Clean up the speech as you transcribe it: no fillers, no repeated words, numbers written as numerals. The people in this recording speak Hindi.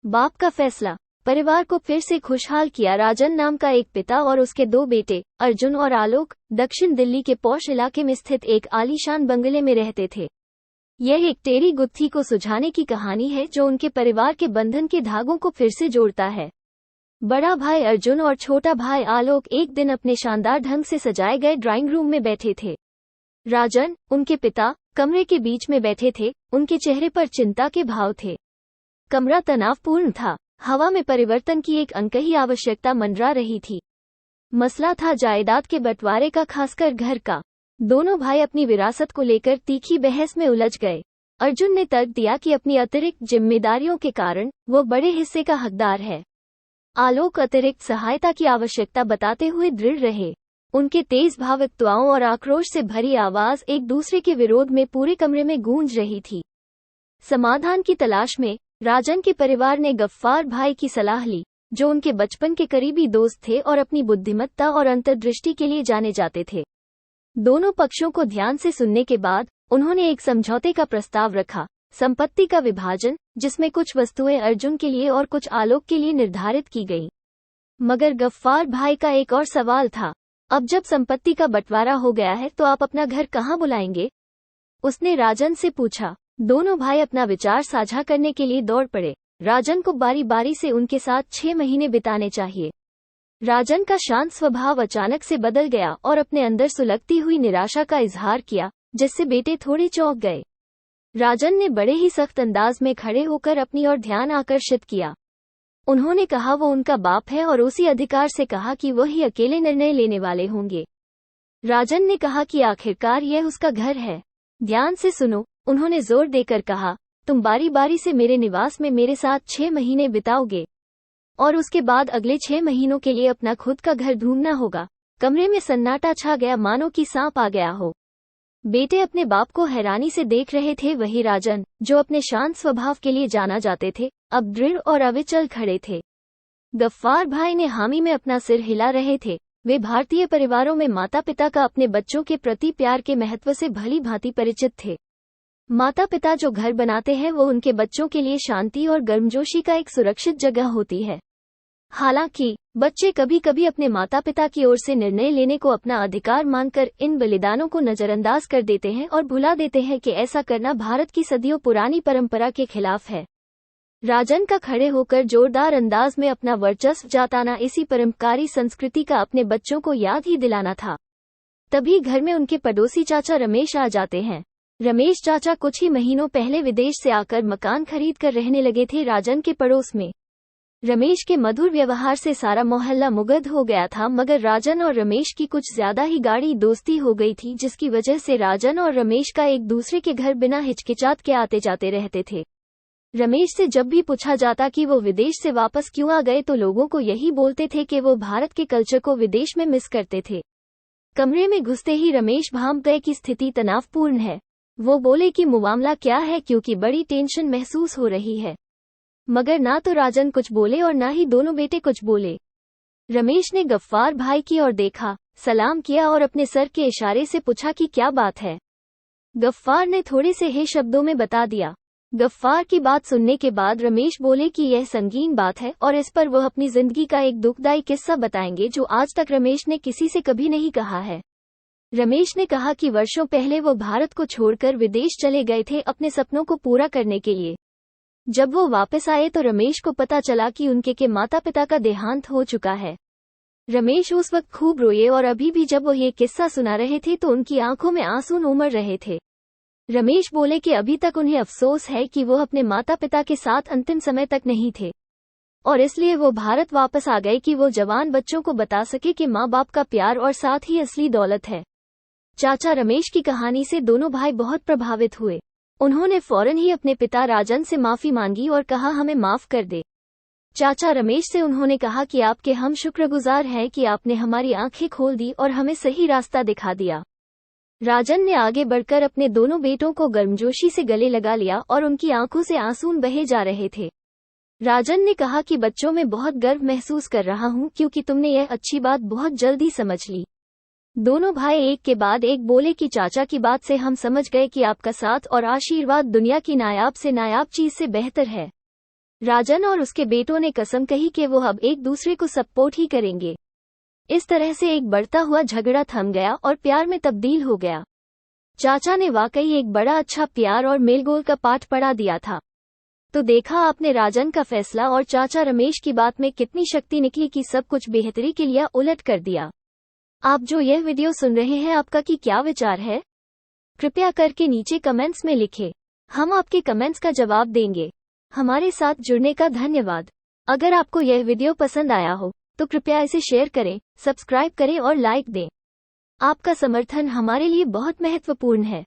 बाप का फैसला परिवार को फिर से खुशहाल किया। राजन नाम का एक पिता और उसके दो बेटे अर्जुन और आलोक दक्षिण दिल्ली के पॉश इलाके में स्थित एक आलीशान बंगले में रहते थे। यह एक टेढ़ी गुत्थी को सुलझाने की कहानी है जो उनके परिवार के बंधन के धागों को फिर से जोड़ता है। बड़ा भाई अर्जुन और छोटा भाई आलोक एक दिन अपने शानदार ढंग से सजाए गए ड्राइंग रूम में बैठे थे। राजन, उनके पिता, कमरे के बीच में बैठे थे। उनके चेहरे पर चिंता के भाव थे। कमरा तनावपूर्ण था। हवा में परिवर्तन की एक अनकही आवश्यकता मंडरा रही थी। मसला था जायदाद के बंटवारे का, खासकर घर का। दोनों भाई अपनी विरासत को लेकर तीखी बहस में उलझ गए। अर्जुन ने तर्क दिया कि अपनी अतिरिक्त जिम्मेदारियों के कारण वो बड़े हिस्से का हकदार है। आलोक अतिरिक्त सहायता की आवश्यकता बताते हुए दृढ़ रहे। उनके तेज भावुकताओं और आक्रोश से भरी आवाज एक दूसरे के विरोध में पूरे कमरे में गूंज रही थी। समाधान की तलाश में राजन के परिवार ने गफ्फार भाई की सलाह ली, जो उनके बचपन के करीबी दोस्त थे और अपनी बुद्धिमत्ता और अंतर्दृष्टि के लिए जाने जाते थे। दोनों पक्षों को ध्यान से सुनने के बाद उन्होंने एक समझौते का प्रस्ताव रखा, संपत्ति का विभाजन, जिसमें कुछ वस्तुएं अर्जुन के लिए और कुछ आलोक के लिए निर्धारित की गईं। मगर गफ्फार भाई का एक और सवाल था। अब जब संपत्ति का बंटवारा हो गया है तो आप अपना घर कहाँ बुलाएंगे? उसने राजन से पूछा। दोनों भाई अपना विचार साझा करने के लिए दौड़ पड़े। राजन को बारी बारी से उनके साथ 6 महीने बिताने चाहिए। राजन का शांत स्वभाव अचानक से बदल गया और अपने अंदर सुलगती हुई निराशा का इजहार किया, जिससे बेटे थोड़े चौंक गए। राजन ने बड़े ही सख्त अंदाज में खड़े होकर अपनी ओर ध्यान आकर्षित किया। उन्होंने कहा वो उनका बाप है और उसी अधिकार से कहा कि वही अकेले निर्णय लेने वाले होंगे। राजन ने कहा कि आखिरकार यह उसका घर है। ध्यान से सुनो, उन्होंने जोर देकर कहा, तुम बारी बारी से मेरे निवास में मेरे साथ 6 महीने बिताओगे और उसके बाद अगले 6 महीनों के लिए अपना खुद का घर ढूंढना होगा। कमरे में सन्नाटा छा गया, मानो कि सांप आ गया हो। बेटे अपने बाप को हैरानी से देख रहे थे। वही राजन, जो अपने शांत स्वभाव के लिए जाना जाते थे, अब दृढ़ और अविचल खड़े थे। गफ्फार भाई ने हामी में अपना सिर हिला रहे थे। वे भारतीय परिवारों में माता पिता का अपने बच्चों के प्रति प्यार के महत्व से भली भांति परिचित थे। माता पिता जो घर बनाते हैं वो उनके बच्चों के लिए शांति और गर्मजोशी का एक सुरक्षित जगह होती है। हालांकि बच्चे कभी कभी अपने माता पिता की ओर से निर्णय लेने को अपना अधिकार मानकर इन बलिदानों को नजरअंदाज कर देते हैं और भुला देते हैं कि ऐसा करना भारत की सदियों पुरानी परंपरा के खिलाफ है। राजन का खड़े होकर जोरदार अंदाज में अपना वर्चस्व जताना इसी परंपरारी संस्कृति का अपने बच्चों को याद ही दिलाना था। तभी घर में उनके पड़ोसी चाचा रमेश आ जाते हैं। रमेश चाचा कुछ ही महीनों पहले विदेश से आकर मकान खरीद कर रहने लगे थे राजन के पड़ोस में। रमेश के मधुर व्यवहार से सारा मोहल्ला मुग्ध हो गया था, मगर राजन और रमेश की कुछ ज्यादा ही गाढ़ी दोस्ती हो गई थी, जिसकी वजह से राजन और रमेश का एक दूसरे के घर बिना हिचकिचात के आते जाते रहते थे। रमेश से जब भी पूछा जाता कि वो विदेश से वापस क्यों आ गए तो लोगों को यही बोलते थे कि वो भारत के कल्चर को विदेश में मिस करते थे। कमरे में घुसते ही रमेश भांप गए कि स्थिति तनावपूर्ण है। वो बोले कि मामला क्या है, क्योंकि बड़ी टेंशन महसूस हो रही है। मगर ना तो राजन कुछ बोले और ना ही दोनों बेटे कुछ बोले। रमेश ने गफ्फार भाई की ओर देखा, सलाम किया और अपने सर के इशारे से पूछा कि क्या बात है। गफ्फार ने थोड़े से हे शब्दों में बता दिया। गफ्फार की बात सुनने के बाद रमेश बोले कि यह संगीन बात है और इस पर वह अपनी जिंदगी का एक दुखदायी किस्सा बताएंगे जो आज तक रमेश ने किसी से कभी नहीं कहा है। रमेश ने कहा कि वर्षों पहले वो भारत को छोड़कर विदेश चले गए थे अपने सपनों को पूरा करने के लिए। जब वो वापस आए तो रमेश को पता चला कि उनके के माता पिता का देहांत हो चुका है। रमेश उस वक्त खूब रोए और अभी भी जब वो ये किस्सा सुना रहे थे तो उनकी आंखों में आंसू उमड़ रहे थे। रमेश बोले कि अभी तक उन्हें अफसोस है कि वो अपने माता पिता के साथ अंतिम समय तक नहीं थे और इसलिए वो भारत वापस आ गए कि वो जवान बच्चों को बता सके कि माँ बाप का प्यार और साथ ही असली दौलत है। चाचा रमेश की कहानी से दोनों भाई बहुत प्रभावित हुए। उन्होंने फौरन ही अपने पिता राजन से माफी मांगी और कहा हमें माफ कर दे। चाचा रमेश से उन्होंने कहा कि आपके हम शुक्रगुजार हैं कि आपने हमारी आंखें खोल दी और हमें सही रास्ता दिखा दिया। राजन ने आगे बढ़कर अपने दोनों बेटों को गर्मजोशी से गले लगा लिया और उनकी आंखों से आंसू बहे जा रहे थे। राजन ने कहा कि बच्चों में बहुत गर्व महसूस कर रहा हूं क्योंकि तुमने यह अच्छी बात बहुत जल्दी समझ ली। दोनों भाई एक के बाद एक बोले कि चाचा की बात से हम समझ गए कि आपका साथ और आशीर्वाद दुनिया की नायाब से नायाब चीज से बेहतर है। राजन और उसके बेटों ने कसम कही कि वो अब एक दूसरे को सपोर्ट ही करेंगे। इस तरह से एक बढ़ता हुआ झगड़ा थम गया और प्यार में तब्दील हो गया। चाचा ने वाकई एक बड़ा अच्छा प्यार और मेलगोल का पाठ पढ़ा दिया था। तो देखा आपने राजन का फैसला और चाचा रमेश की बात में कितनी शक्ति निकली कि सब कुछ बेहतरी के लिए उलट कर दिया। आप जो यह वीडियो सुन रहे हैं, आपका की क्या विचार है? कृपया करके नीचे कमेंट्स में लिखें। हम आपके कमेंट्स का जवाब देंगे। हमारे साथ जुड़ने का धन्यवाद। अगर आपको यह वीडियो पसंद आया हो तो कृपया इसे शेयर करें, सब्सक्राइब करें और लाइक दें। आपका समर्थन हमारे लिए बहुत महत्वपूर्ण है।